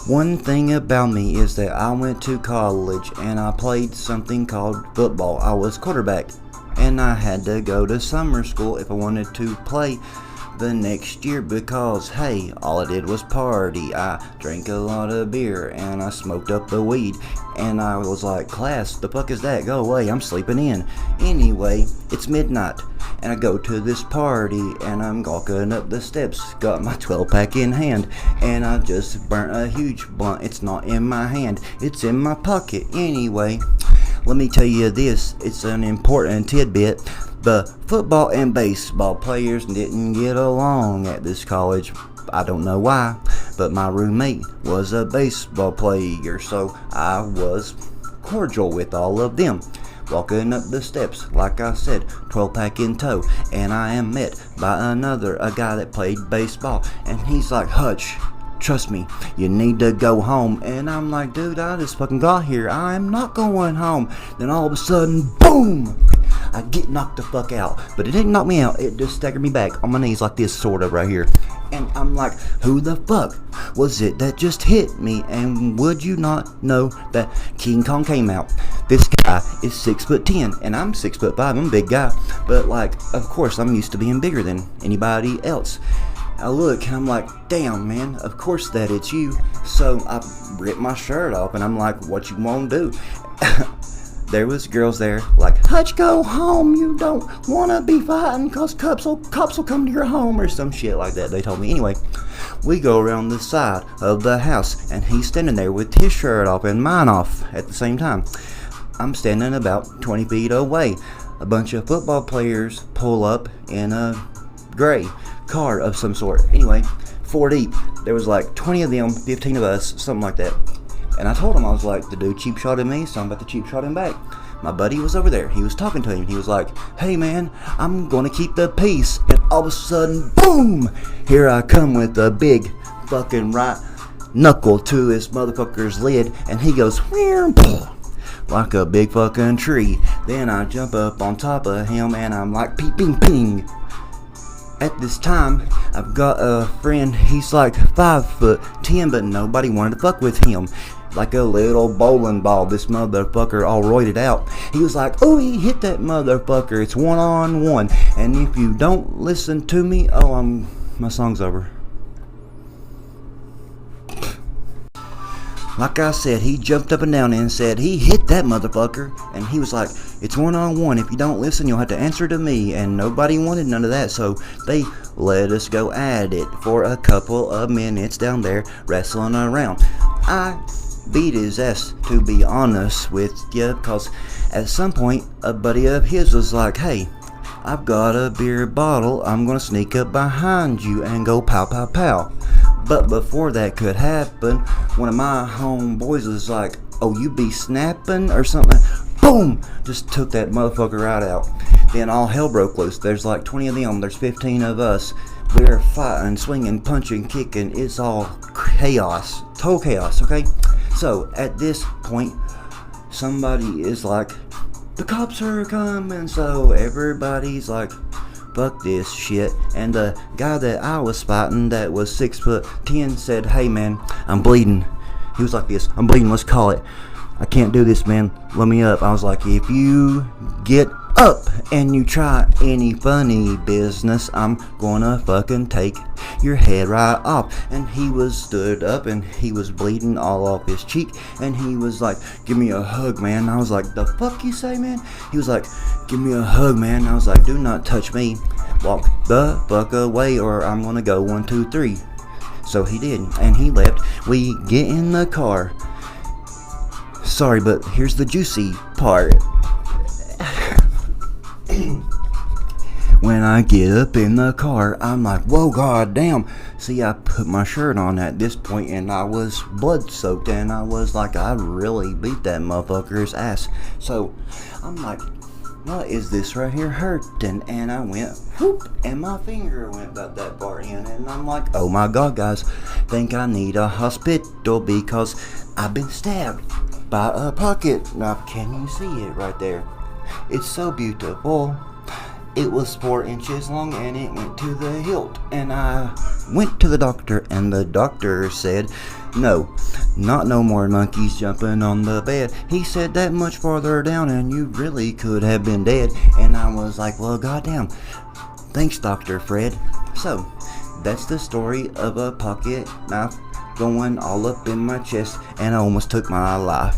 One thing about me is that I went to college and I played something called football. I was quarterback and I had to go to summer school if I wanted to play the next year because, hey, all I did was party. I drank a lot of beer and I smoked up the weed, and I was like, class, the fuck is that? Go away, I'm sleeping in. Anyway, it's midnight and I go to this party and I'm walking up the steps, got my 12-pack in hand, and I just burnt a huge blunt. It's not in my hand, it's in my pocket. Anyway, let me tell you this, it's an important tidbit. The football and baseball players didn't get along at this college. I don't know why, but my roommate was a baseball player, so I was cordial with all of them. Walking up the steps, like I said, 12-pack in tow, and I am met by a guy that played baseball, and he's like, Hutch, trust me, you need to go home. And I'm like, dude, I just fucking got here, I am not going home. Then all of a sudden, boom! I get knocked the fuck out. But it didn't knock me out, it just staggered me back on my knees like this, sort of, right here. And I'm like, who the fuck was it that just hit me? And would you not know that King Kong came out? This guy is 6'10", and I'm 6'5", I'm a big guy. But like, of course, I'm used to being bigger than anybody else. I look and I'm like, damn, man, of course that it's you. So I ripped my shirt off and I'm like, what you won't do? There was girls there like, Hutch, go home, you don't want to be fighting cause cops will come to your home or some shit like that, they told me. Anyway, we go around the side of the house and he's standing there with his shirt off and mine off at the same time. I'm standing about 20 feet away. A bunch of football players pull up in a gray car of some sort. Anyway, 4 deep. There was like 20 of them, 15 of us, something like that. And I told him, I was like, the dude cheap shotted me, so I'm about to cheap shot him back. My buddy was over there. He was talking to him. He was like, hey man, I'm gonna keep the peace. And all of a sudden, boom! Here I come with a big fucking right knuckle to his motherfucker's lid. And he goes, like a big fucking tree. Then I jump up on top of him and I'm like, ping, ping, ping. At this time, I've got a friend, he's like 5'10", but nobody wanted to fuck with him. Like a little bowling ball, this motherfucker all roided out. He was like, oh, he hit that motherfucker, it's 1-on-1. And if you don't listen to me, my song's over. Like I said, he jumped up and down and said he hit that motherfucker. And he was like, it's 1-on-1. If you don't listen, you'll have to answer to me. And nobody wanted none of that, so they let us go at it for a couple of minutes down there wrestling around. I beat his ass, to be honest with you, because at some point, a buddy of his was like, hey, I've got a beer bottle. I'm going to sneak up behind you and go pow, pow, pow. But before that could happen, one of my homeboys was like, oh, you be snapping or something? Boom! Just took that motherfucker right out. Then all hell broke loose. There's like 20 of them. There's 15 of us. We're fighting, swinging, punching, kicking. It's all chaos. Total chaos, okay? So, at this point, somebody is like, the cops are coming. So, everybody's like, fuck this shit. And the guy that I was fighting that was 6'10" said, hey man, I'm bleeding. He was like this, I'm bleeding, let's call it. I can't do this, man, let me up. I was like, if you get up and you try any funny business, I'm gonna fucking take your head right off. And he was stood up and he was bleeding all off his cheek and he was like, give me a hug, man. And I was like, the fuck you say, man? He was like, give me a hug, man. And I was like, do not touch me, walk the fuck away or I'm gonna go 1, 2, 3. So he did and he left. We get in the car. Sorry, but here's the juicy part. When I get up in the car, I'm like, whoa, goddamn. See, I put my shirt on at this point and I was blood soaked and I was like, I really beat that motherfucker's ass. So I'm like, what is this right here hurting? And I went whoop and my finger went about that far in and I'm like, oh my god, guys, think I need a hospital because I've been stabbed by a pocket knife. Can you see it right there? It's so beautiful. It was 4 inches long and it went to the hilt. And I went to the doctor and the doctor said, no, Not no more monkeys jumping on the bed. He said that much farther down and you really could have been dead. And I was like, well, goddamn. Thanks, Dr. Fred. So, that's the story of a pocket knife going all up in my chest and I almost took my life.